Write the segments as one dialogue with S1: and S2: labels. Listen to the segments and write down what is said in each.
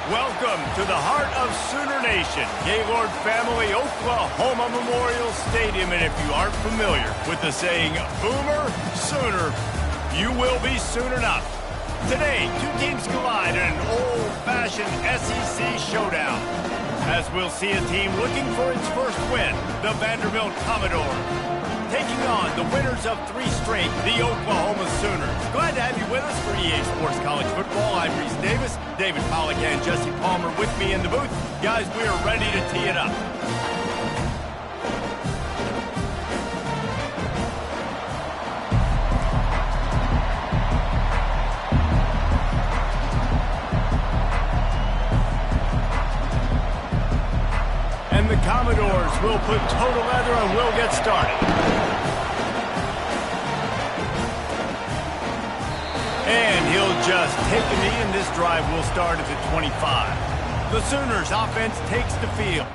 S1: Welcome to the heart of Sooner Nation, Gaylord Family Oklahoma Memorial Stadium. And if you aren't familiar with the saying, Boomer Sooner, you will be soon enough. Today, two teams collide in an old-fashioned SEC showdown, as we'll see a team looking for its first win, the Vanderbilt Commodores, taking on the winners of 3 straight, the Oklahoma Sooners. Glad to have you with us for EA Sports College Football. I'm Reese Davis, David Pollack and Jesse Palmer with me in the booth. Guys, we are ready to tee it up. And the Commodores will put total leather and we'll get started. And he'll just take a knee, and this drive will start at the 25. The Sooners offense takes the field.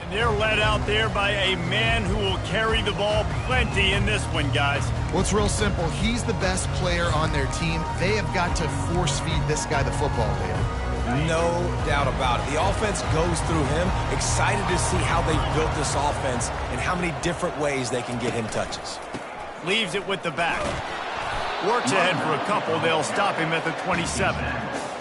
S1: And they're led out there by a man who will carry the ball plenty in this one, guys.
S2: Well, it's real simple. He's the best player on their team. They have got to force-feed this guy the football, David.
S3: No doubt about it. The offense goes through him. Excited to see how they built this offense and how many different ways they can get him touches.
S1: Leaves it with the back. Works ahead for a couple. They'll stop him at the 27.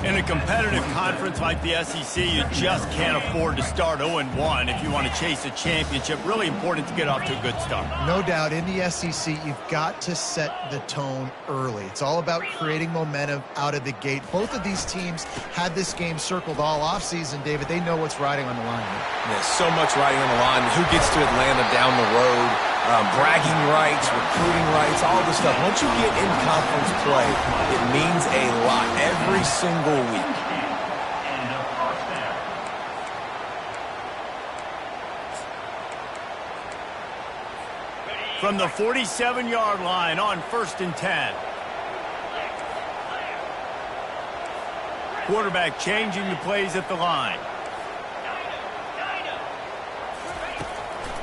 S1: In a competitive conference like the SEC, you just can't afford to start 0-1 if you want to chase a championship. Really important to get off to a good start.
S2: No doubt, in the SEC, you've got to set the tone early. It's all about creating momentum out of the gate. Both of these teams had this game circled all offseason, David. They know what's riding on the line.
S3: There's so much riding on the line. Who gets to Atlanta down the road? Bragging rights, recruiting rights, all this stuff. Once you get in conference play, it means a lot every single week.
S1: From the 47-yard line on 1st and 10. Quarterback changing the plays at the line.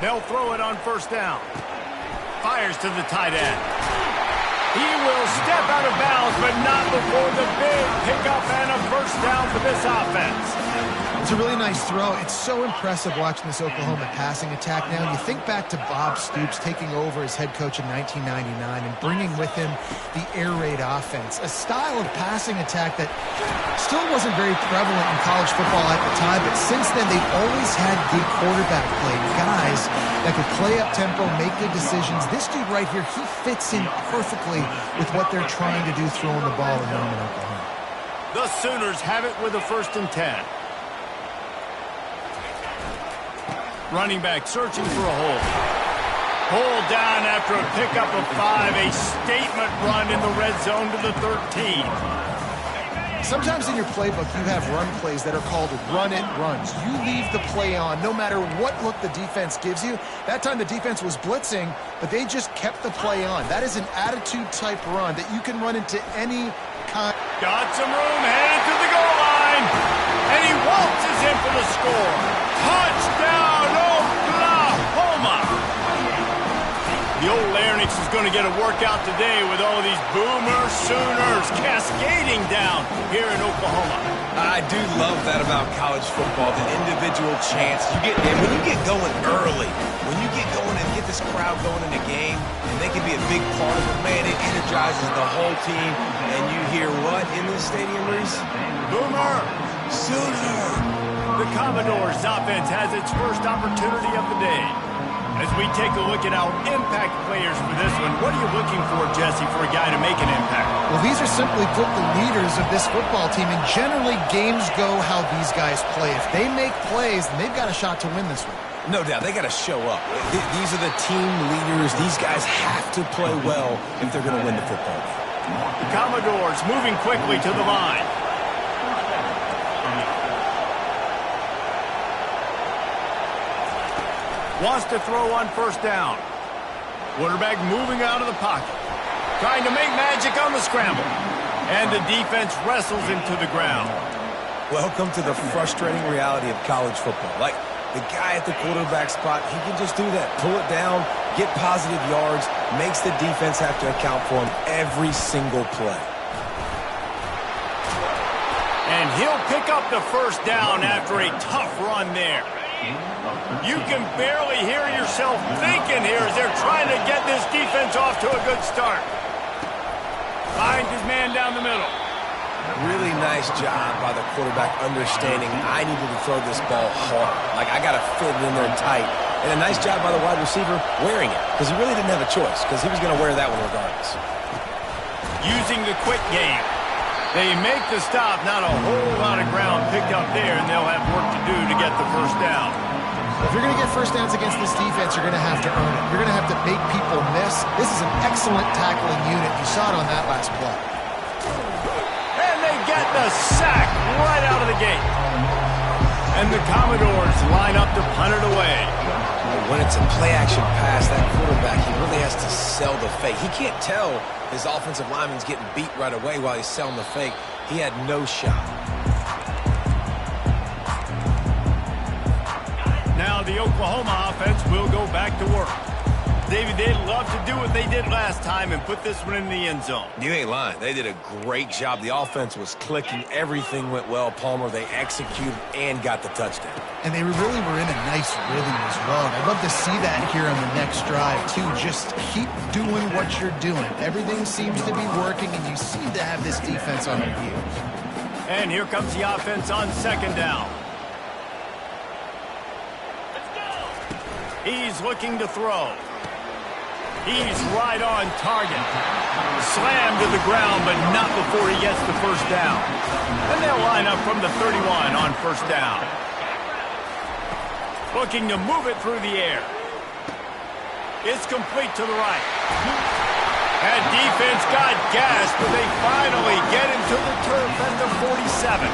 S1: They'll throw it on 1st down. Fires to the tight end. He will step out of bounds, but not before the big pickup and a 1st down for this offense.
S2: It's a really nice throw. It's so impressive watching this Oklahoma passing attack now. You think back to Bob Stoops taking over as head coach in 1999 and bringing with him the air raid offense, a style of passing attack that still wasn't very prevalent in college football at the time, but since then they've always had good quarterback play, guys that could play up tempo, make good decisions. This dude right here, he fits in perfectly with what they're trying to do throwing the ball in Norman, Oklahoma.
S1: The Sooners have it with a 1st and 10. Running back searching for a hole. Hole down after a pickup of 5. A statement run in the red zone to the 13.
S2: Sometimes in your playbook, you have run plays that are called run-it runs. You leave the play on no matter what look the defense gives you. That time the defense was blitzing, but they just kept the play on. That is an attitude-type run that you can run into any kind.
S1: Got some room, headed to the goal line. And he waltzes in for the score. Touchdown, Oklahoma! The old Larynx is going to get a workout today with all these Boomer Sooners cascading down here in Oklahoma.
S3: I do love that about college football, the individual chance. And when you get going early, when you get going and get this crowd going in a game, and they can be a big part of it, man, it energizes the whole team. And you hear what in this stadium, Reese?
S1: Boomer
S3: Sooner!
S1: The Commodores' offense has its first opportunity of the day. As we take a look at our impact players for this one, what are you looking for, Jesse, for a guy to make an impact?
S2: Well, these are simply put the leaders of this football team, and generally games go how these guys play. If they make plays, then they've got a shot to win this one.
S3: No doubt, they got to show up. These are the team leaders. These guys have to play well if they're going to win the football game.
S1: The Commodores moving quickly to the line. Wants to throw on 1st down. Quarterback moving out of the pocket. Trying to make magic on the scramble. And the defense wrestles him to the ground.
S3: Welcome to the frustrating reality of college football. Like, the guy at the quarterback spot, he can just do that. Pull it down, get positive yards, makes the defense have to account for him every single play.
S1: And he'll pick up the 1st down after a tough run there. You can barely hear yourself thinking here as they're trying to get this defense off to a good start. Finds his man down the middle.
S3: Really nice job by the quarterback understanding I needed to throw this ball hard. Like, I got to fit it in there tight. And a nice job by the wide receiver wearing it, because he really didn't have a choice, because he was going to wear that one regardless.
S1: Using the quick game. They make the stop, not a whole lot of ground picked up there, and they'll have work to do to get the 1st down.
S2: If you're going to get 1st downs against this defense, you're going to have to earn it. You're going to have to make people miss. This is an excellent tackling unit. You saw it on that last play.
S1: And they get the sack right out of the gate. And the Commodores line up to punt it away.
S3: When it's a play-action pass, that quarterback, he really has to sell the fake. He can't tell his offensive lineman's getting beat right away while he's selling the fake. He had no shot.
S1: Oklahoma offense will go back to work. David, they'd love to do what they did last time and put this one in the end zone.
S3: You ain't lying. They did a great job. The offense was clicking. Everything went well, Palmer. They executed and got the touchdown.
S2: And they really were in a nice rhythm as well. And I'd love to see that here on the next drive, too. Just keep doing what you're doing. Everything seems to be working, and you seem to have this defense on your heels.
S1: And here comes the offense on second down. He's looking to throw. He's right on target. Slammed to the ground, but not before he gets the first down. And they'll line up from the 31 on first down. Looking to move it through the air. It's complete to the right. That defense got gassed, but they finally get him to the turf at the 47.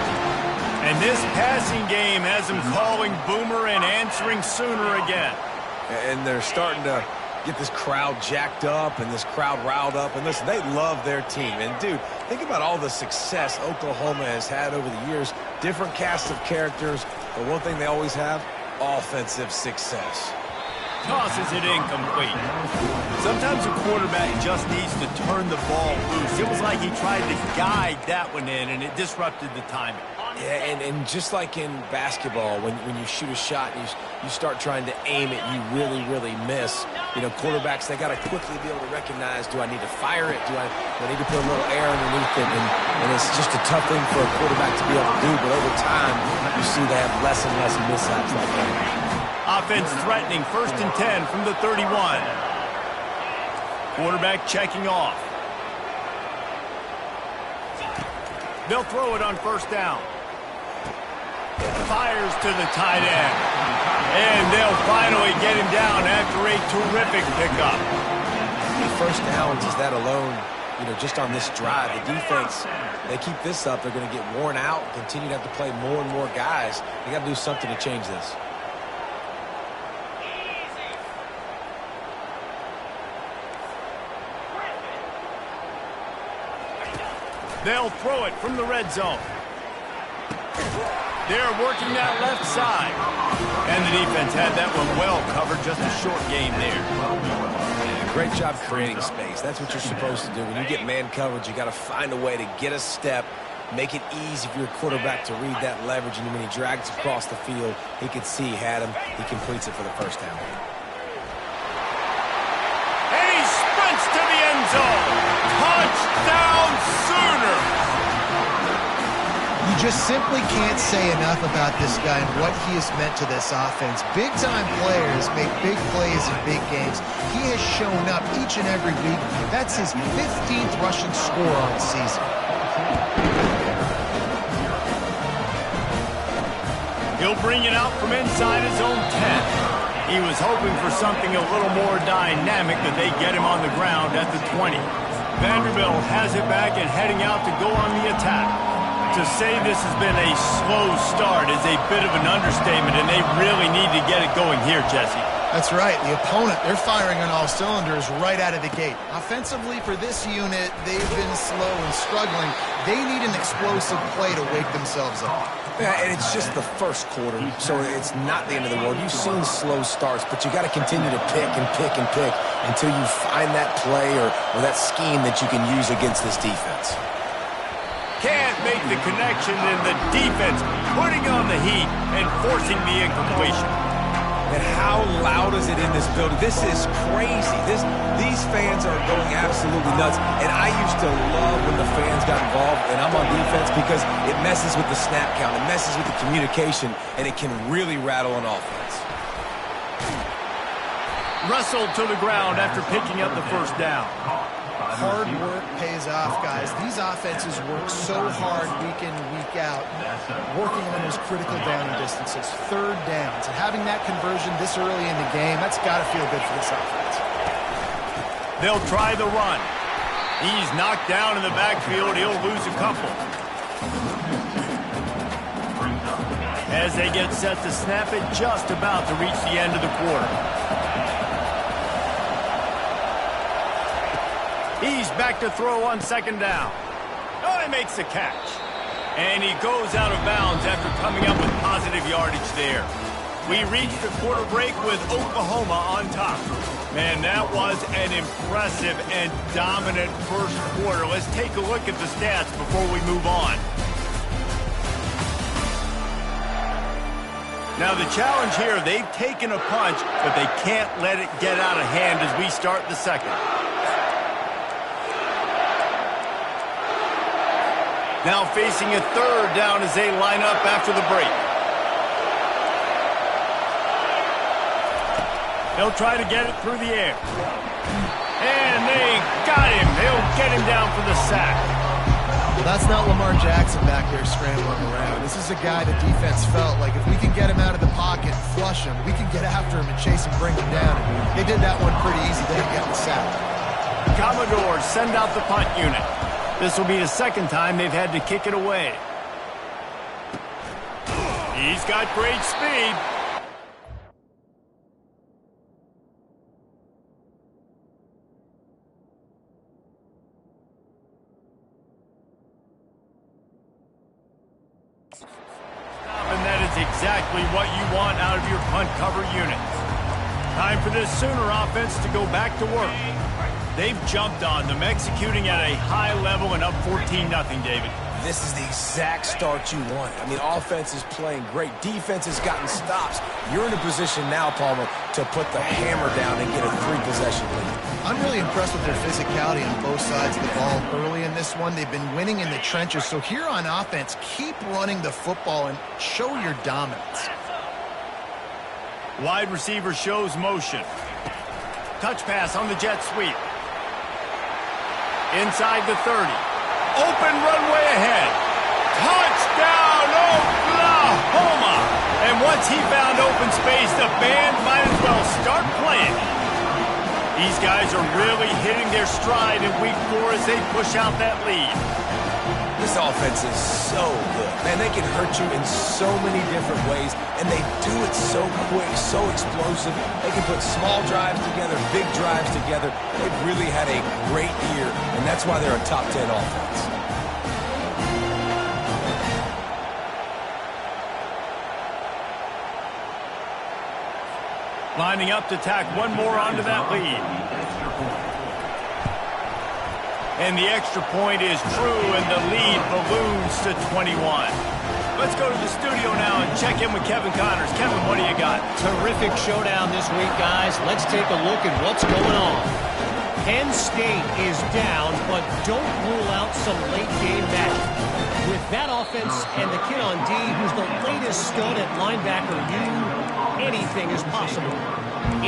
S1: And this passing game has him calling Boomer and answering Sooner again.
S3: And they're starting to get this crowd jacked up and this crowd riled up. And listen, they love their team. And, dude, think about all the success Oklahoma has had over the years. Different casts of characters. But one thing they always have, offensive success.
S1: Tosses it incomplete. Sometimes a quarterback just needs to turn the ball loose. It was like he tried to guide that one in, and it disrupted the timing.
S3: Yeah, and just like in basketball, when you shoot a shot and you start trying to aim it, you really miss. You know, quarterbacks, they got to quickly be able to recognize, do I need to fire it? Do I need to put a little air underneath it? And it's just a tough thing for a quarterback to be able to do. But over time, you see they have less and less mishaps like that.
S1: Offense threatening, 1st and 10 from the 31. Quarterback checking off. They'll throw it on first down. Fires to the tight end. And they'll finally get him down after a terrific pickup.
S3: The first downs is that alone, you know, just on this drive. The defense, they keep this up, they're going to get worn out, continue to have to play more and more guys. They got to do something to change this.
S1: They'll throw it from the red zone. They're working that left side. And the defense had that one well covered. Just a short game there.
S3: Yeah, great job creating space. That's what you're supposed to do. When you get man coverage, you got to find a way to get a step, make it easy for your quarterback to read that leverage. And when he drags across the field, he could see he had him. He completes it for the first down.
S1: And he sprints to the end zone. Touchdown, Sooner!
S2: You just simply can't say enough about this guy and what he has meant to this offense. Big-time players make big plays in big games. He has shown up each and every week. That's his 15th rushing score on the season.
S1: He'll bring it out from inside his own 10. He was hoping for something a little more dynamic, but they get him on the ground at the 20. Vanderbilt has it back and heading out to go on the attack. To say this has been a slow start is a bit of an understatement, and they really need to get it going here, Jesse.
S2: That's right. The opponent, they're firing on all cylinders right out of the gate. Offensively, for this unit, they've been slow and struggling. They need an explosive play to wake themselves up.
S3: Yeah, and it's just the first quarter, so it's not the end of the world. You've seen slow starts, but you got to continue to pick and pick and pick until you find that play or that scheme that you can use against this defense.
S1: Can't make the connection, and the defense putting on the heat and forcing the incompletion.
S3: And how loud is it in this building? This is crazy. These fans are going absolutely nuts. And I used to love when the fans got involved, and I'm on defense, because it messes with the snap count. It messes with the communication, and it can really rattle an offense.
S1: Wrestled to the ground after picking up the first down.
S2: Hard work pays off, guys. These offenses work so hard week in and week out, working on those critical downing distances, third downs. And having that conversion this early in the game, that's got to feel good for this offense.
S1: They'll try the run. He's knocked down in the backfield. He'll lose a couple. As they get set to snap it, just about to reach the end of the quarter. He's back to throw on second down. Oh, he makes the catch. And he goes out of bounds after coming up with positive yardage there. We reached the quarter break with Oklahoma on top. Man, that was an impressive and dominant first quarter. Let's take a look at the stats before we move on. Now the challenge here, they've taken a punch, but they can't let it get out of hand as we start the second. Now facing a third down as they line up after the break. They'll try to get it through the air. And they got him. They'll get him down for the sack.
S2: Well, that's not Lamar Jackson back there scrambling around. This is a guy the defense felt like if we can get him out of the pocket and flush him, we can get after him and chase him, bring him down. And they did that one pretty easy. They didn't get the sack.
S1: Commodores send out the punt unit. This will be the second time they've had to kick it away. He's got great speed. And that is exactly what you want out of your punt cover units. Time for this Sooner offense to go back to work. They've jumped on them, executing at a high level and up 14-0, David.
S3: This is the exact start you want. I mean, offense is playing great. Defense has gotten stops. You're in a position now, Palmer, to put the hammer down and get a 3-possession lead.
S2: I'm really impressed with their physicality on both sides of the ball early in this one. They've been winning in the trenches. So here on offense, keep running the football and show your dominance.
S1: Wide receiver shows motion. Touch pass on the jet sweep. Inside the 30. Open runway ahead. Touchdown, Oklahoma! And once he found open space, the band might as well start playing. These guys are really hitting their stride in week 4 as they push out that lead.
S3: This offense is so good. Man, they can hurt you in so many different ways, and they do it so quick, so explosive. They can put small drives together, big drives together. They've really had a great year, and that's why they're a top 10 offense.
S1: Lining up to tack one more onto that lead. And the extra point is true, and the lead balloons to 21. Let's go to the studio now and check in with Kevin Connors. Kevin, what do you got?
S4: Terrific showdown this week, guys. Let's take a look at what's going on. Penn State is down, but don't rule out some late-game magic. With that offense and the kid on D, who's the latest stud at linebacker U, anything is possible.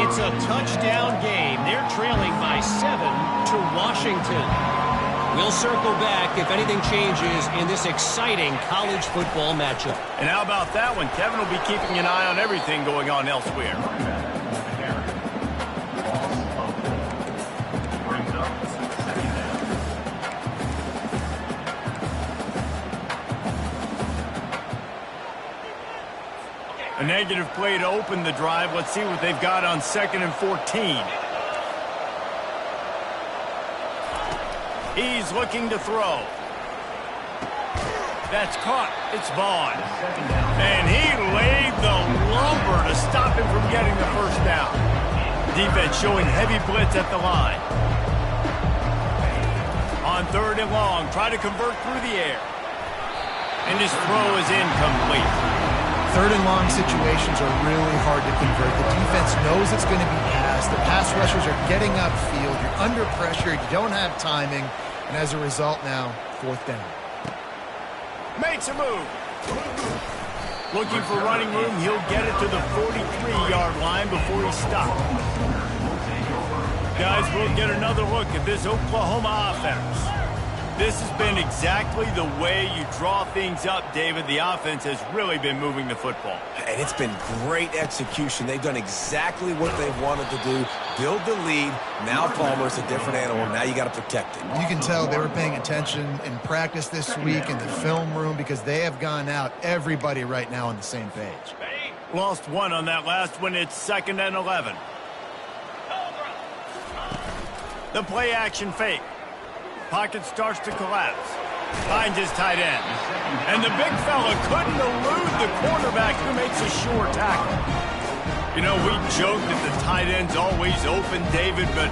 S4: It's a touchdown game. They're trailing by 7 to Washington. We'll circle back if anything changes in this exciting college football matchup.
S1: And how about that one? Kevin will be keeping an eye on everything going on elsewhere. A negative play to open the drive. Let's see what they've got on 2nd and 14. He's looking to throw. That's caught. It's Vaughn. And he laid the lumber to stop him from getting the first down. Defense showing heavy blitz at the line. On 3rd and long, try to convert through the air. And his throw is incomplete.
S2: 3rd and long situations are really hard to convert. The defense knows it's going to be passed. The pass rushers are getting upfield. You're under pressure. You don't have timing. And as a result now, 4th down.
S1: Makes a move. Looking for running room. He'll get it to the 43-yard line before he stops. Guys, we'll get another look at this Oklahoma offense. This has been exactly the way you draw things up, David. The offense has really been moving the football.
S3: And it's been great execution. They've done exactly what they wanted to do. Build the lead. Now Palmer's a different animal. Now you got to protect it.
S2: You can tell they were paying attention in practice this week in the film room because they have gone out, everybody right now on the same page.
S1: Lost one on that last one. It's 2nd and 11. The play action fake. Pocket starts to collapse. Finds his tight end. And the big fella couldn't elude the quarterback who makes a sure tackle. You know, we joke that the tight end's always open, David, but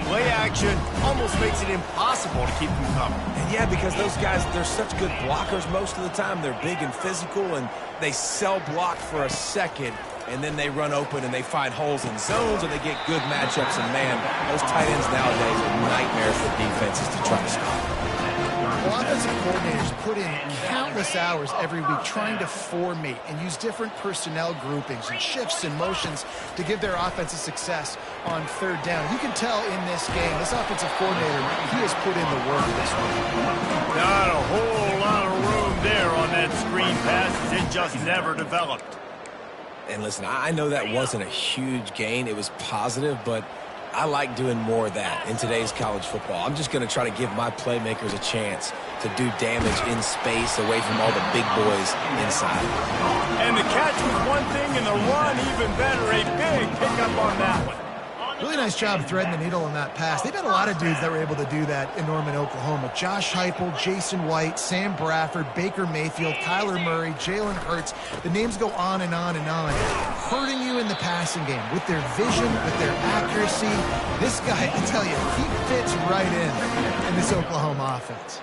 S1: play action almost makes it impossible to keep them coming.
S3: And yeah, because those guys, they're such good blockers most of the time. They're big and physical, and they sell block for a second, and then they run open and they find holes in zones, or they get good matchups. And, man, those tight ends nowadays are nightmares for defenses to try to stop.
S2: Well, offensive coordinators put in countless hours every week trying to formate and use different personnel groupings and shifts and motions to give their offensive success on third down. You can tell in this game, this offensive coordinator, he has put in the work this week.
S1: Not a whole lot of room there on that screen pass. It just never developed.
S3: And listen, I know that wasn't a huge gain. It was positive, but I like doing more of that in today's college football. I'm just going to try to give my playmakers a chance to do damage in space away from all the big boys inside.
S1: And the catch was one thing, and the run even better. A big pickup on that one.
S2: Really nice job threading the needle on that pass. They've had a lot of dudes that were able to do that in Norman, Oklahoma. Josh Heupel, Jason White, Sam Bradford, Baker Mayfield, Kyler Murray, Jalen Hurts. The names go on and on and on. Hurting you in the passing game with their vision, with their accuracy. This guy, I tell you, he fits right in this Oklahoma offense.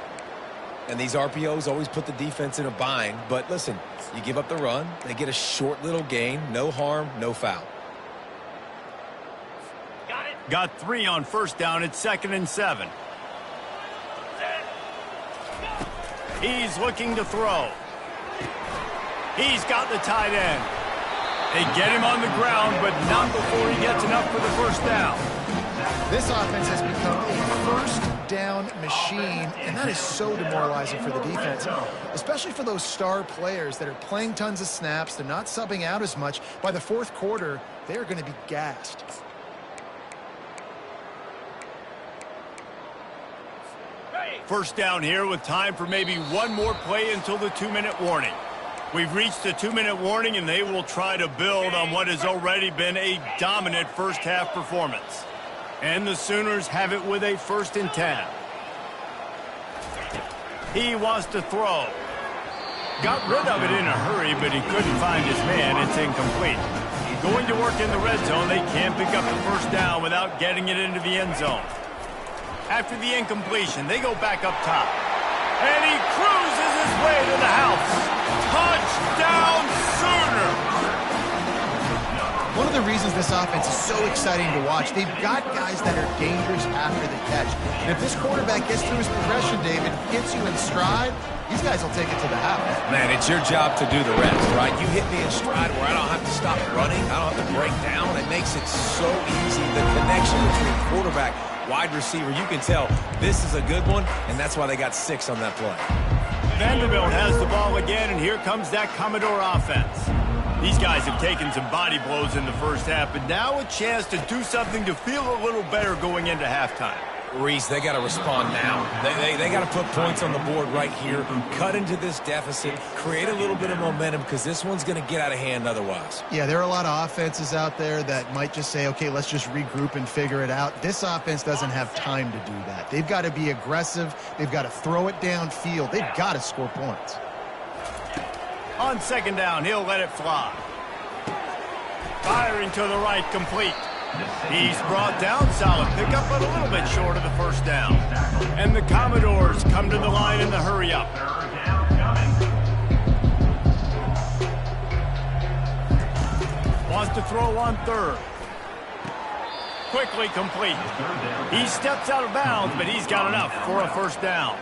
S3: And these RPOs always put the defense in a bind. But listen, you give up the run, they get a short little gain, no harm, no foul.
S1: Got 3 on first down at 2nd and 7. He's looking to throw. He's got the tight end. They get him on the ground, but not before he gets enough for the first down.
S2: This offense has become a first down machine, and that is so demoralizing for the defense, especially for those star players that are playing tons of snaps. They're not subbing out as much. By the fourth quarter, they're going to be gassed.
S1: First down here with time for maybe one more play until the 2-minute warning. We've reached the 2-minute warning, and they will try to build on what has already been a dominant first-half performance. And the Sooners have it with a 1st and 10. He wants to throw. Got rid of it in a hurry, but he couldn't find his man. It's incomplete. Going to work in the red zone. They can't pick up the first down without getting it into the end zone. After the incompletion, they go back up top. And he cruises his way to the house. Touchdown, Sooner!
S2: One of the reasons this offense is so exciting to watch, they've got guys that are dangerous after the catch. And if this quarterback gets through his progression, David, gets you in stride, these guys will take it to the house.
S3: Man, it's your job to do the rest, right? You hit me in stride where I don't have to stop running. I don't have to break down. It makes it so easy. The connection between quarterback, wide receiver, you can tell this is a good one, and that's why they got 6 on that play.
S1: Vanderbilt has the ball again, and here comes that Commodore offense. These guys have taken some body blows in the first half, but now a chance to do something to feel a little better going into halftime.
S3: Reese, they got to respond now. They got to put points on the board right here, cut into this deficit, create a little bit of momentum, because this one's going to get out of hand otherwise.
S2: Yeah, there are a lot of offenses out there that might just say, okay, let's just regroup and figure it out. This offense doesn't have time to do that. They've got to be aggressive. They've got to throw it downfield. They've got to score points.
S1: On 2nd down, he'll let it fly. Firing to the right, complete. He's brought down, solid pickup, but a little bit short of the first down. And the Commodores come to the line in the hurry-up. Wants to throw on 3rd. Quickly complete. He steps out of bounds, but he's got enough for a first down.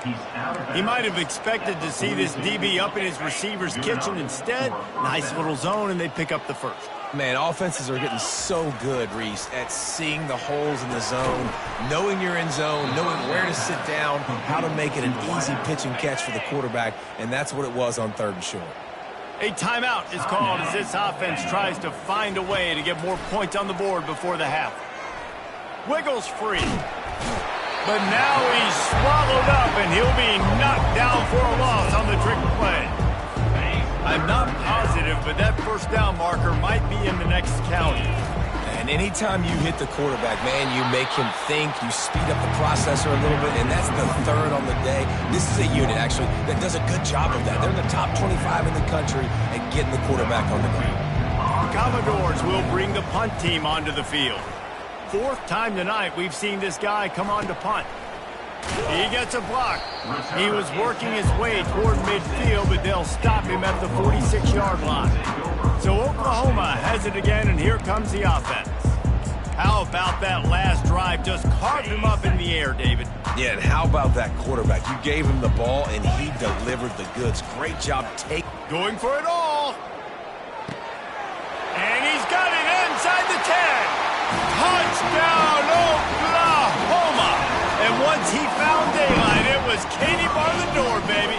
S1: He might have expected to see this DB up in his receiver's kitchen. Instead, nice little zone, and they pick up the first.
S3: Man, offenses are getting so good, Reese, at seeing the holes in the zone, knowing you're in zone, knowing where to sit down, how to make it an easy pitch and catch for the quarterback, and that's what it was on 3rd and short.
S1: A timeout is called as this offense tries to find a way to get more points on the board before the half. Wiggles free. But now he's swallowed up, and he'll be knocked down for a loss on the trick play. I'm not positive, but that first down marker might be in the next county.
S3: And anytime you hit the quarterback, man, you make him think, you speed up the processor a little bit, and that's the 3rd on the day. This is a unit, actually, that does a good job of that. They're in the top 25 in the country at getting the quarterback on the ground.
S1: Commodores will bring the punt team onto the field. Fourth time tonight we've seen this guy come on to punt. He gets a block. He was working his way toward midfield, but they'll stop him at the 46-yard line. So Oklahoma has it again, and here comes the offense. How about that last drive? Just carved him up in the air, David.
S3: Yeah, and how about that quarterback? You gave him the ball, and he delivered the goods. Great job
S1: going for it all. And he's got it inside the 10. Touchdown, Oklahoma! And once he found daylight, it was Katie bar the door, baby.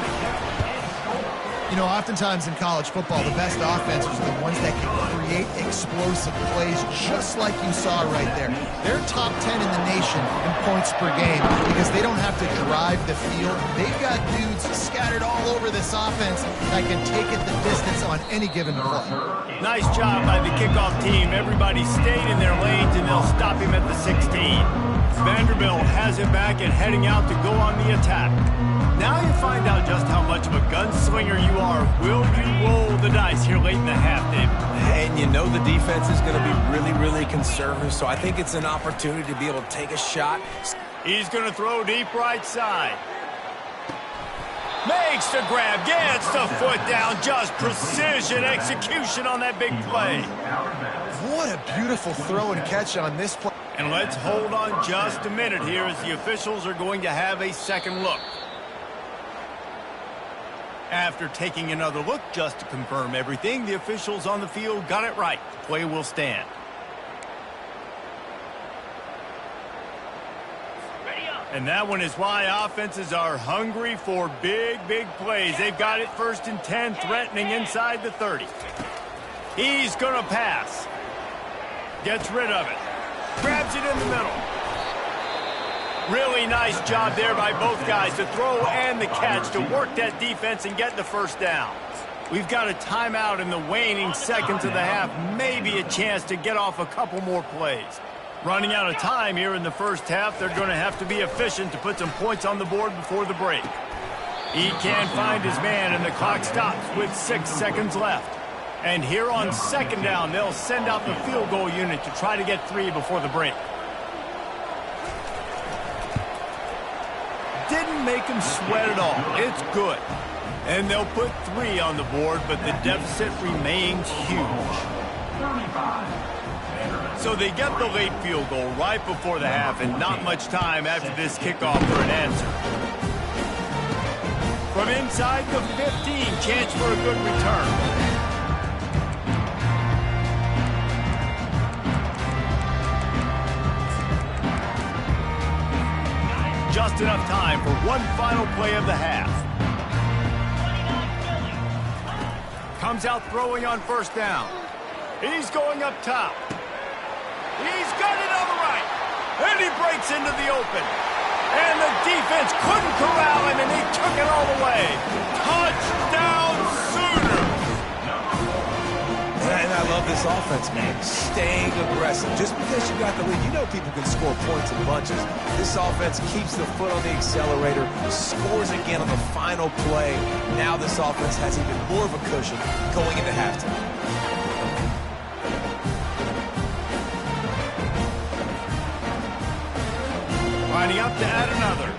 S2: You know, oftentimes in college football, the best offenses are the ones that can create explosive plays, just like you saw right there. They're top 10 in the nation in points per game because they don't have to drive the field. They've got dudes scattered all over this offense that can take it the distance on any given play.
S1: Nice job by the kickoff team. Everybody stayed in their lanes, and they'll stop him at the 16. Vanderbilt has it back and heading out to go on the attack. Now you find out just how much of a gunslinger you are. Will you roll the dice here late in the half, David?
S3: And you know the defense is going to be really, really conservative, so I think it's an opportunity to be able to take a shot.
S1: He's going to throw deep right side. Makes the grab, gets the foot down. Just precision execution on that big play.
S2: What a beautiful throw and catch on this play.
S1: And let's hold on just a minute here as the officials are going to have a second look. After taking another look just to confirm everything, the officials on the field got it right. The play will stand. And that one is why offenses are hungry for big, big plays. They've got it 1st and 10, threatening inside the 30. He's going to pass. Gets rid of it. Grabs it in the middle. Really nice job there by both guys to throw and the catch to work that defense and get the first down. We've got a timeout in the waning seconds of the half. Maybe a chance to get off a couple more plays. Running out of time here in the first half. They're going to have to be efficient to put some points on the board before the break. He can't find his man, and the clock stops with 6 seconds left. And here on second down, they'll send out the field goal unit to try to get 3 before the break. Didn't make him sweat at all. It's good. And they'll put 3 on the board, but the deficit remains huge. So they get the late field goal right before the half, and not much time after this kickoff for an answer. From inside the 15, chance for a good return. Just enough time for one final play of the half. Comes out throwing on first down. He's going up top. He's got it on the right. And he breaks into the open. And the defense couldn't corral him, and he took it all the way. Touchdown, Sooners!
S3: And I love this offense, man. Staying aggressive. Just because you got the lead, you know people can score points in bunches. This offense keeps the foot on the accelerator, scores again on the final play. Now this offense has even more of a cushion going into halftime.
S1: Lining up to add another.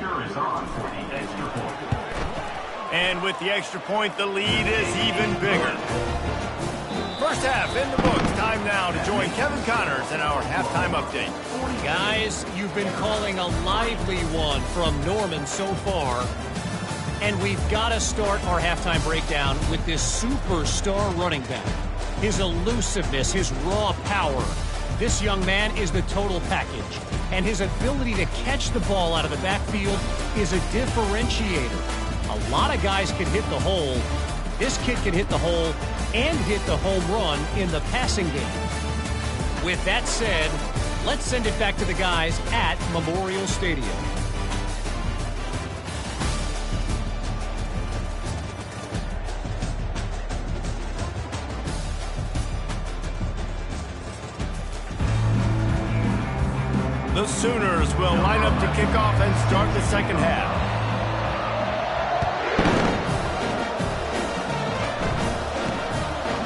S1: And with the extra point, the lead is even bigger. First half in the books. Time now to join Kevin Connors in our halftime update.
S4: Guys, you've been calling a lively one from Norman so far. And we've got to start our halftime breakdown with this superstar running back. His elusiveness, his raw power. This young man is the total package. And his ability to catch the ball out of the backfield is a differentiator. A lot of guys can hit the hole. This kid can hit the hole and hit the home run in the passing game. With that said, let's send it back to the guys at Memorial Stadium.
S1: The Sooners will line up to kick off and start the second half.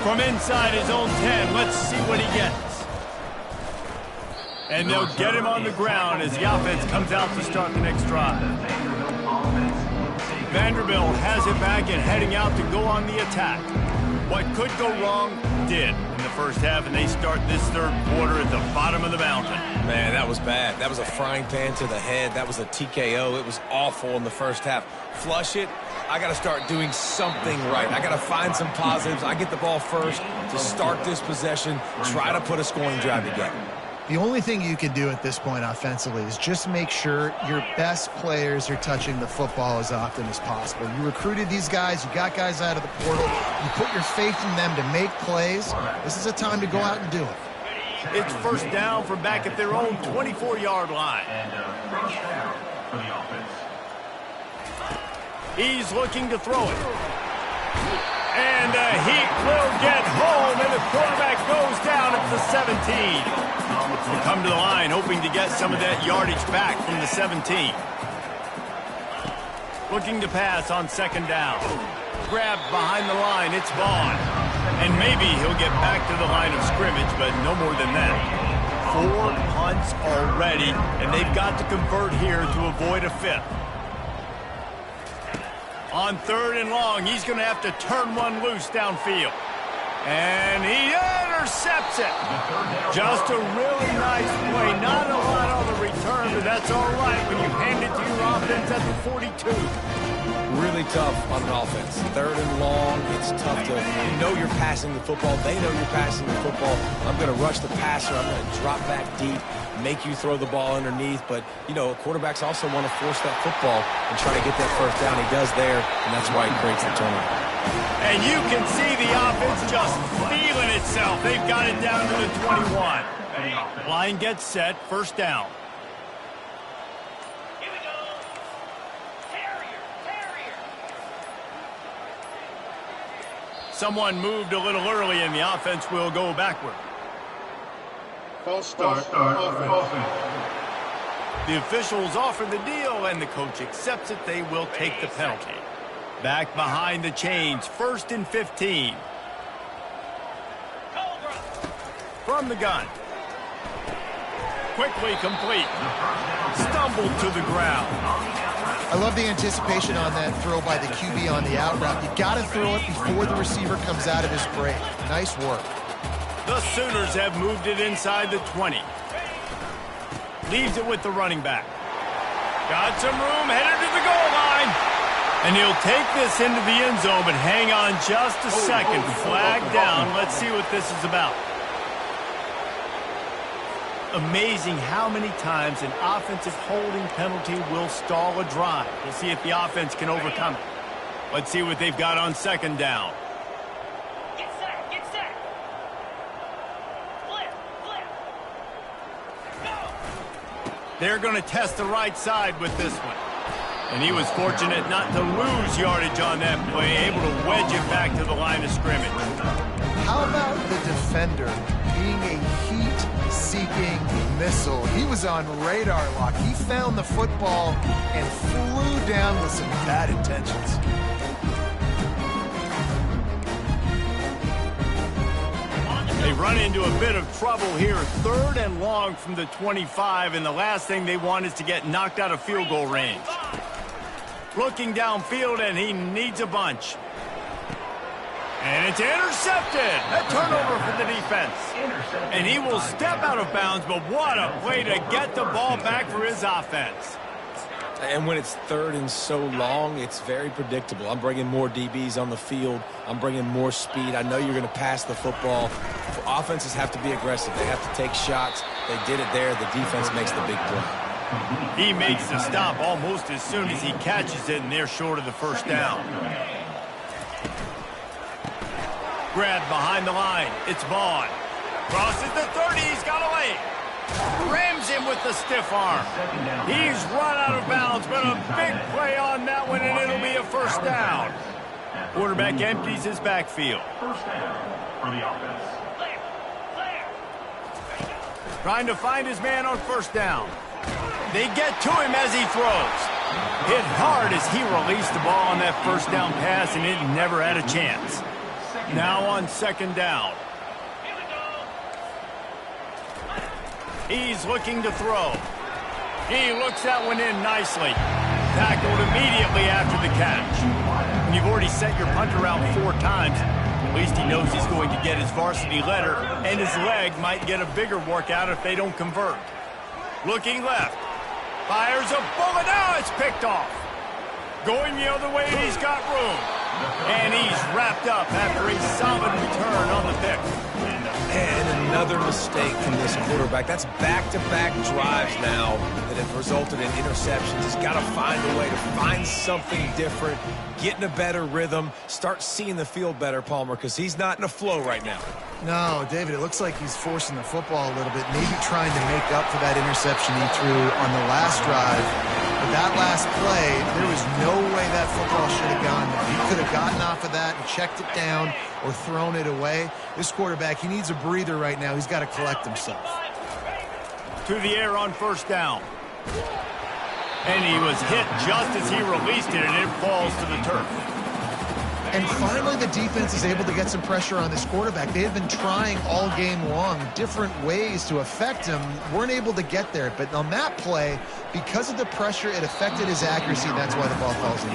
S1: From inside his own 10, let's see what he gets. And they'll get him on the ground as the offense comes out to start the next drive. Vanderbilt has it back and heading out to go on the attack. What could go wrong did in the first half, and they start this third quarter at the bottom of the mountain.
S3: Man, that was bad. That was a frying pan to the head. That was a TKO. It was awful in the first half. Flush it. I got to start doing something right. I got to find some positives. I get the ball first to start this possession, try to put a scoring drive together.
S2: The only thing you can do at this point offensively is just make sure your best players are touching the football as often as possible. You recruited these guys. You got guys out of the portal. You put your faith in them to make plays. This is a time to go out and do it.
S1: It's first down from back at their own 24-yard line. He's looking to throw it. And he will get home, and the quarterback goes down at the 17. He'll come to the line, hoping to get some of that yardage back from the 17. Looking to pass on second down. Grabbed behind the line, it's Vaughn. And maybe he'll get back to the line of scrimmage, but no more than that. 4 punts already, and they've got to convert here to avoid a fifth. On third and long, he's going to have to turn one loose downfield. And he intercepts it. Just a really nice play. Not a lot on the return, but that's all right when you hand it to your offense at the 42.
S3: Really tough on an offense. Third and long, it's tough to know you're passing the football. They know you're passing the football. I'm going to rush the passer. I'm going to drop back deep, make you throw the ball underneath. But, you know, quarterbacks also want to force that football and try to get that first down. He does there, and that's why he creates the turnover.
S1: And you can see the offense just feeling itself. They've got it down to the 21. Line gets set, first down.
S5: Here we go. Terrier.
S1: Someone moved a little early, and the offense will go backward.
S6: False start. Offense.
S1: The officials offer the deal, and the coach accepts it. They will take the penalty. Back behind the chains, 1st and 15. From the gun. Quickly complete. Stumbled to the ground.
S2: I love the anticipation on that throw by the QB on the out route. You got to throw it before the receiver comes out of his break. Nice work.
S1: The Sooners have moved it inside the 20. Leaves it with the running back. Got some room, headed to the goal line. And he'll take this into the end zone, but hang on just a second. Flag down. Let's see what this is about. Amazing how many times an offensive holding penalty will stall a drive. We'll see if the offense can overcome it. Let's see what they've got on second down.
S5: Get set. Flip. Go.
S1: They're going to test the right side with this one. And he was fortunate not to lose yardage on that play, able to wedge it back to the line of scrimmage.
S2: How about the defender being a heat-seeking missile? He was on radar lock. He found the football and flew down with some bad intentions.
S1: They run into a bit of trouble here. 3rd and long from the 25, and the last thing they want is to get knocked out of field goal range. Looking downfield, and he needs a bunch. And it's intercepted. A turnover for the defense. And he will step out of bounds, but what a play to get the ball back for his offense.
S3: And when it's 3rd and so long, it's very predictable. I'm bringing more DBs on the field. I'm bringing more speed. I know you're going to pass the football. Offenses have to be aggressive. They have to take shots. They did it there. The defense makes the big play.
S1: He makes the stop almost as soon as he catches it, and they're short of the first down. Grabbed behind the line. It's Vaughn. Crosses the 30. He's got a lane. Rams him with the stiff arm. He's run out of bounds, but a big play on that one, and it'll be a first down. Quarterback empties his backfield.
S6: First down for the offense.
S1: Trying to find his man on first down. They get to him as he throws. Hit hard as he released the ball on that first down pass, and it never had a chance. Now on second down. He's looking to throw. He looks that one in nicely. Tackled immediately after the catch. When you've already sent your punter out 4 times, at least he knows he's going to get his varsity letter, and his leg might get a bigger workout if they don't convert. Looking left. Fires a bullet. Now it's picked off. Going the other way, and he's got room. And he's wrapped up after a solid return on the pick.
S3: And another mistake from this quarterback. That's back-to-back drives now that have resulted in interceptions. He's got to find a way to find something different, get in a better rhythm, start seeing the field better, Palmer, because he's not in a flow right now.
S2: No, David, it looks like he's forcing the football a little bit, maybe trying to make up for that interception he threw on the last drive. But that last play, there was no way that football should have gone there. He could have gotten off of that and checked it down or thrown it away. This quarterback, he needs a breather right now. He's got to collect himself.
S1: To the air on first down. And he was hit just as he released it, and it falls to the turf.
S2: And finally, the defense is able to get some pressure on this quarterback. They had been trying all game long different ways to affect him, weren't able to get there. But on that play, because of the pressure, it affected his accuracy, and that's why the ball falls in.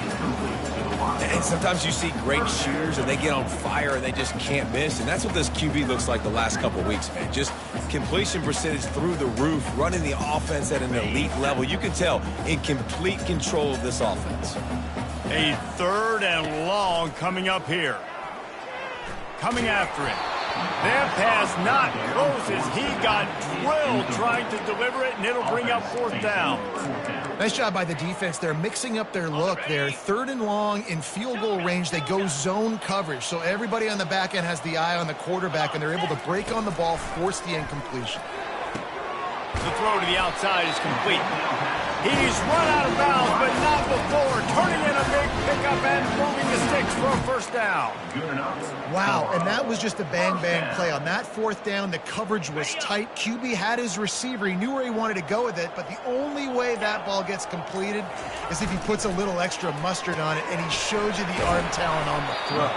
S3: And sometimes you see great shooters, and they get on fire, and they just can't miss. And that's what this QB looks like the last couple weeks, man. Just completion percentage through the roof, running the offense at an elite level. You can tell in complete control of this offense.
S1: A 3rd and long coming up here. Coming after it. That pass not close as he got drilled trying to deliver it, and it'll bring up 4th down.
S2: Nice job by the defense. They're mixing up their look there. 3rd and long in field goal range. They go zone coverage. So everybody on the back end has the eye on the quarterback, and they're able to break on the ball, force the incompletion.
S1: The throw to the outside is complete. He's run out of bounds, but not before. Turning in a big pickup and moving the sticks for a 1st down.
S2: Wow, and that was just a bang-bang play. On that 4th down, the coverage was tight. QB had his receiver. He knew where he wanted to go with it, but the only way that ball gets completed is if he puts a little extra mustard on it, and he shows you the arm talent on the throw.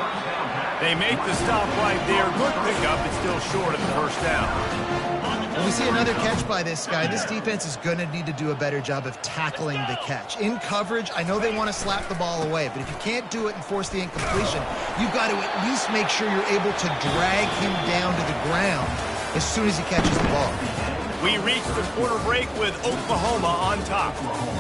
S1: They make the stop right there. Good pickup. It's still short of the 1st down.
S2: When we see another catch by this guy, this defense is going to need to do a better job of tackling the catch. In coverage, I know they want to slap the ball away, but if you can't do it and force the incompletion, you've got to at least make sure you're able to drag him down to the ground as soon as he catches the ball.
S1: We reached the quarter break with Oklahoma on top.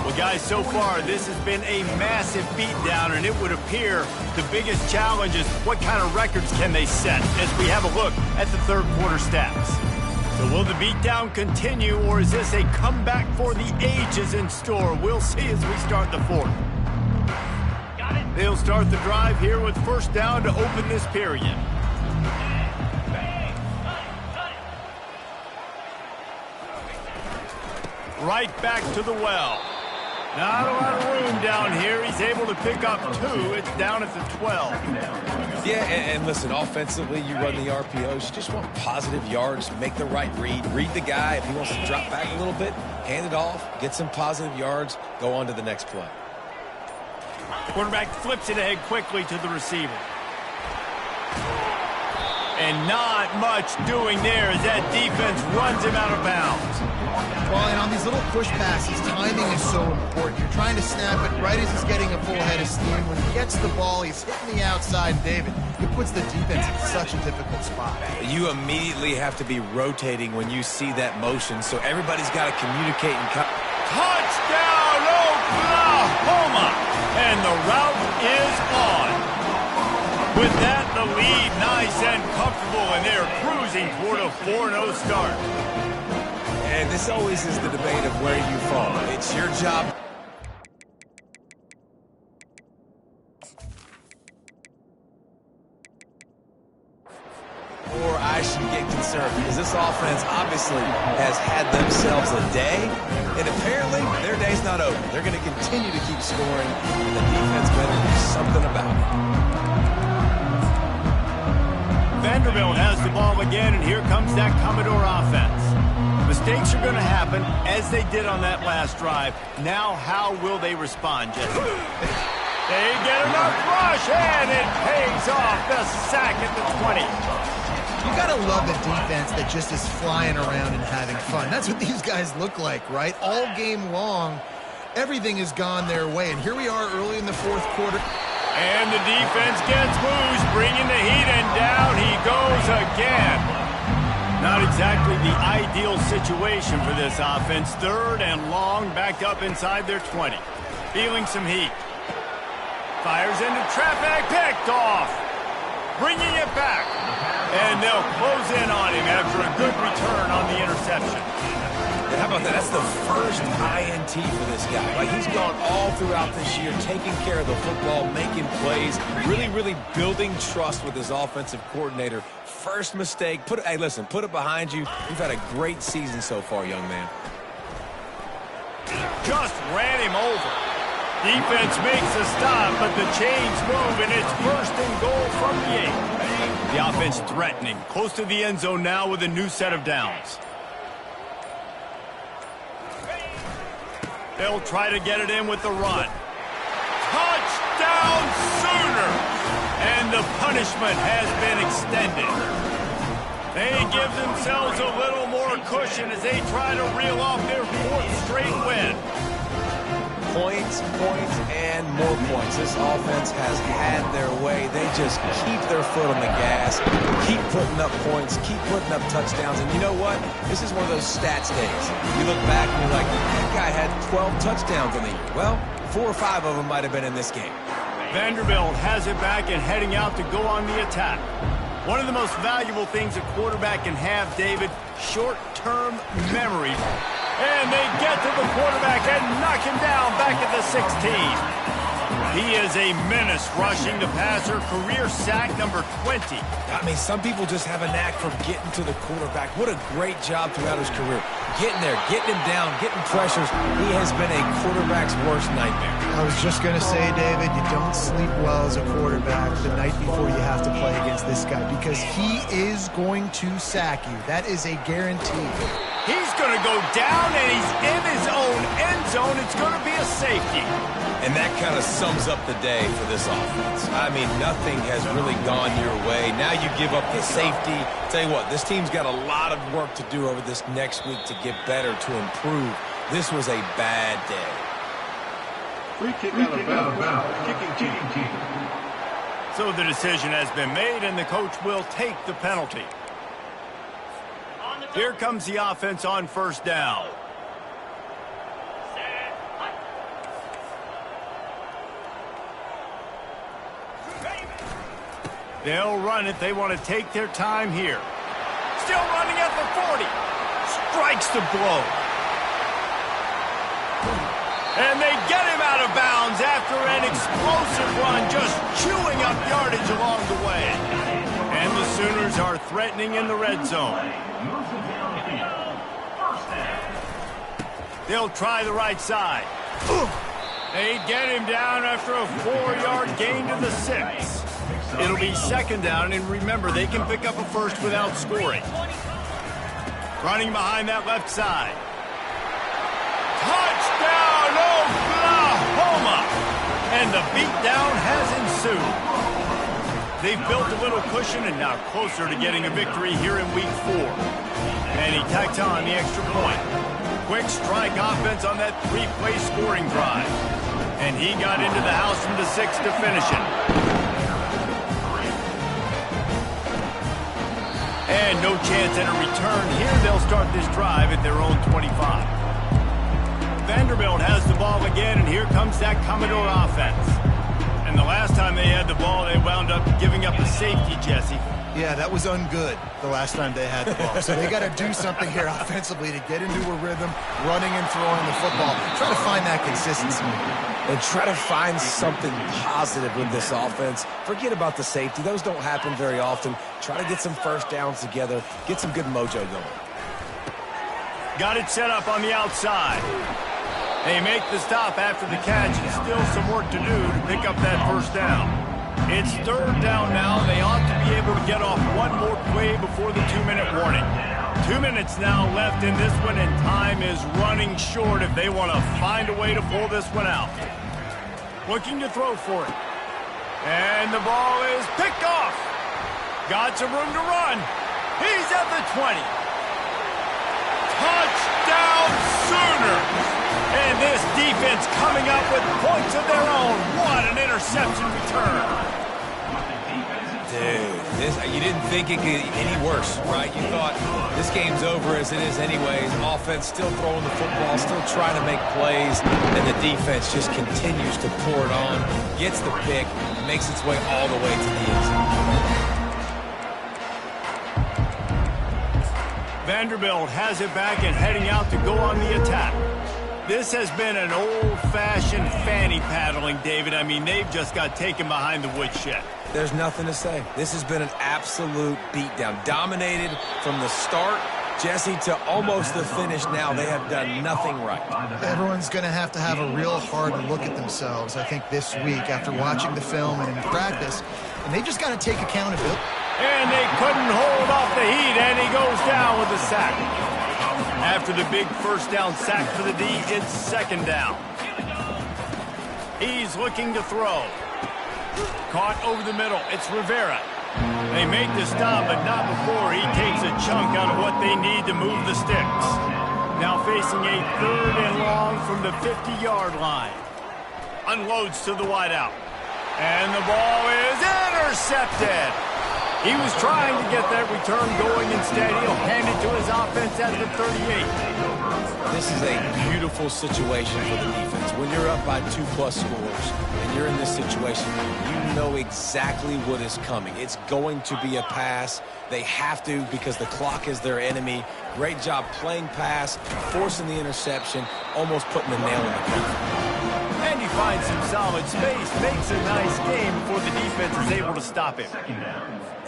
S1: Well, guys, so far, this has been a massive beatdown, and it would appear the biggest challenge is what kind of records can they set as we have a look at the 3rd quarter stats. So will the beatdown continue, or is this a comeback for the ages in store? We'll see as we start the 4th. They'll start the drive here with 1st down to open this period. Right back to the well. Not a lot of room down here. He's able to pick up 2. It's down at the 12.
S3: Yeah, and listen, offensively, you run the RPOs. You just want positive yards, make the right read. Read the guy. If he wants to drop back a little bit, hand it off, get some positive yards, go on to the next play.
S1: Quarterback flips it ahead quickly to the receiver. And not much doing there as that defense runs him out of bounds.
S2: Well, and on these little push passes, timing is so important. You're trying to snap it right as he's getting a full head of steam. When he gets the ball, he's hitting the outside, David. It puts the defense in such a difficult spot.
S3: You immediately have to be rotating when you see that motion, so everybody's got to communicate and
S1: Touchdown, Oklahoma! And the route is on. With that, the lead nice and comfortable, and they're cruising toward a 4-0 start.
S3: And this always is the debate of where you fall. It's your job. Or I should get concerned, because this offense obviously has had themselves a day, and apparently their day's not over. They're going to continue to keep scoring, and the defense better do something about it.
S1: Vanderbilt has the ball again, and here comes that Commodore offense. Mistakes are going to happen, as they did on that last drive. Now, how will they respond, Jesse? They get enough rush, and it pays off. The sack at the 20.
S2: You gotta love the defense that just is flying around and having fun. That's what these guys look like, right? All game long, everything has gone their way. And here we are early in the fourth quarter.
S1: And the defense gets loose, bringing the heat, and down he goes again. Not exactly the ideal situation for this offense. 3rd and long, back up inside their 20. Feeling some heat. Fires into traffic, picked off. Bringing it back. And they'll close in on him after a good return on the interception.
S3: How about that? That's the first INT for this guy. Like, he's gone all throughout this year, taking care of the football, making plays, really building trust with his offensive coordinator. First mistake. Hey, listen, put it behind you. You've had a great season so far, young man.
S1: Just ran him over. Defense makes a stop, but the chains move, and it's 1st and goal from the 8. The offense threatening, close to the end zone now with a new set of downs. They'll try to get it in with the run. Touchdown Sooner! And the punishment has been extended. They give themselves a little more cushion as they try to reel off their 4th straight win.
S3: Points, and more points. This offense has had their way. They just keep their foot on the gas, keep putting up points, keep putting up touchdowns. And you know what? This is one of those stats days. You look back and you're like, that guy had 12 touchdowns on the year. Well, 4 or 5 of them might have been in this game.
S1: Vanderbilt has it back and heading out to go on the attack. One of the most valuable things a quarterback can have, David, short-term memory. And they get to the quarterback and knock him down back at the 16. He is a menace rushing the passer, career sack number 20.
S3: I mean, some people just have a knack for getting to the quarterback. What a great job throughout his career. Getting there, getting him down, getting pressures. He has been a quarterback's worst nightmare.
S2: I was just going to say, David, you don't sleep well as a quarterback the night before you have to play against this guy because he is going to sack you. That is a guarantee.
S1: He's going to go down, and he's in his own end zone. It's going to be a safety.
S3: And that kind of sums up the day for this offense. I mean, nothing has really gone your way. Now you give up the safety. Tell you what, this team's got a lot of work to do over this next week to get better, to improve. This was a bad day.
S6: Free kick out of bounds. Kicking team.
S1: So the decision has been made, and the coach will take the penalty. Here comes the offense on 1st down. They'll run it. They want to take their time here. Still running at the 40. Strikes the blow. And they get him out of bounds after an explosive run, just chewing up yardage along the way. And the Sooners are threatening in the red zone. They'll try the right side. They get him down after a 4-yard gain to the 6. It'll be 2nd down, and remember, they can pick up a first without scoring. Running behind that left side. Touchdown, Oklahoma! And the beatdown has ensued. They've built a little cushion and now closer to getting a victory here in week 4. And he tacks on the extra point. Quick strike offense on that 3-play scoring drive. And he got into the house from the 6 to finish it. And no chance at a return here. They'll start this drive at their own 25. Vanderbilt has the ball again, and here comes that Commodore offense. And the last time they had the ball, they wound up giving up a safety, Jesse.
S2: Yeah, that was ungood the last time they had the ball. So they got to do something here offensively to get into a rhythm, running and throwing the football. Try to find that consistency.
S3: And try to find something positive with this offense. Forget about the safety. Those don't happen very often. Try to get some first downs together. Get some good mojo going.
S1: Got it set up on the outside. They make the stop after the catch, and still some work to do to pick up that first down. It's 3rd down now. They ought to be able to get off one more play before the 2-minute warning. 2 minutes now left in this one, and time is running short if they want to find a way to pull this one out. looking to throw for it. And the ball is picked off. Got some room to run. He's at the 20. Touchdown Sooners! And this defense coming up with points of their own. What an interception return.
S3: Dude, you didn't think it could get any worse, right? You thought this game's over as it is anyways. Offense still throwing the football, still trying to make plays, and the defense just continues to pour it on, gets the pick, makes its way all the way to the end zone.
S1: Vanderbilt has it back and heading out to go on the attack. This has been an old-fashioned fanny paddling, David. I mean, they've just got taken behind the woodshed.
S3: There's nothing to say. This has been an absolute beatdown. Dominated from the start, Jesse, to almost the finish now. They have done nothing right.
S2: Everyone's going to have a real hard look at themselves, I think, this week after watching the film and in practice. And they just got to take accountability.
S1: And they couldn't hold off the heat, and he goes down with a sack. After the big first down sack for the D, it's second down. He's looking to throw. Caught over the middle. It's Rivera. They make the stop, but not before he takes a chunk out of what they need to move the sticks. Now facing a 3rd and long from the 50-yard line. Unloads to the wideout. And the ball is intercepted. He was trying to get that return going. Instead, he'll hand it to his offense at the 38.
S3: This is a beautiful situation for the defense. When you're up by 2+ scores and you're in this situation, you know exactly what is coming. It's going to be a pass. They have to because the clock is their enemy. Great job playing pass, forcing the interception, almost putting the nail in the coffin.
S1: And he finds some solid space, makes a nice game before the defense is able to stop him.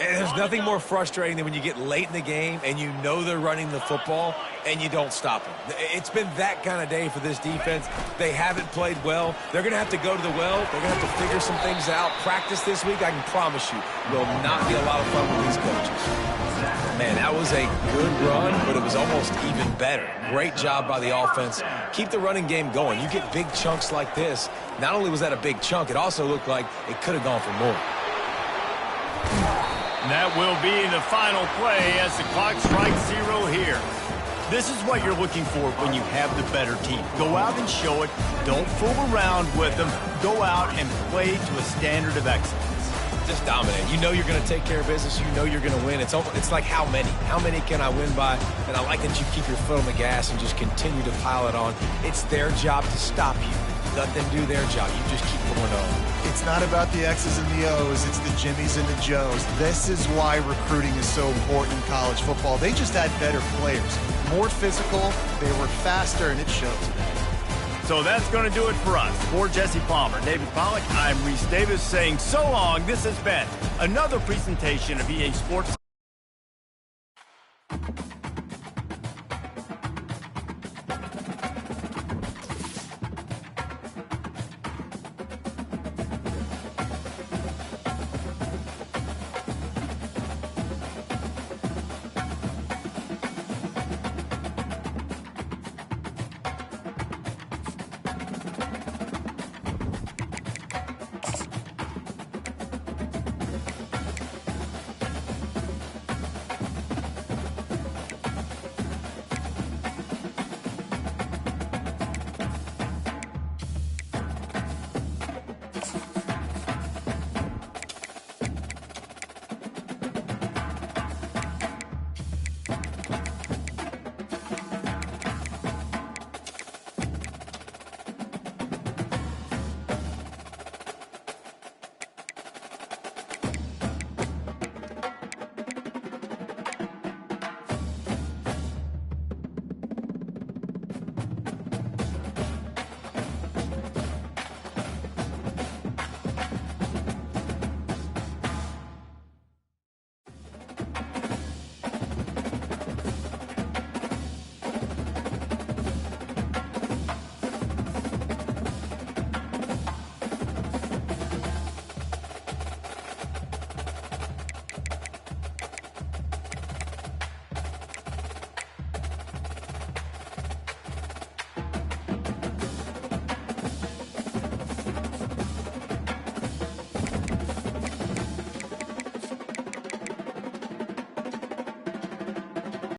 S3: And there's nothing more frustrating than when you get late in the game and you know they're running the football and you don't stop them. It's been that kind of day for this defense. They haven't played well. They're going to have to go to the well. They're going to have to figure some things out. Practice this week, I can promise you, will not be a lot of fun with these coaches. Man, that was a good run, but it was almost even better. Great job by the offense. Keep the running game going. You get big chunks like this. Not only was that a big chunk, it also looked like it could have gone for more.
S1: That will be the final play as the clock strikes 0 here. This is what you're looking for when you have the better team. Go out and show it. Don't fool around with them. Go out and play to a standard of excellence.
S3: Just dominate. You know you're going to take care of business. You know you're going to win. It's like how many? How many can I win by? And I like that you keep your foot on the gas and just continue to pile it on. It's their job to stop you. Let them do their job. You just keep going on.
S2: It's not about the X's and the O's. It's the Jimmies and the Joes. This is why recruiting is so important in college football. They just had better players. More physical. They were faster, and it showed today.
S1: So that's going to do it for us. For Jesse Palmer, David Pollack, I'm Reese Davis saying so long. This has been another presentation of EA Sports.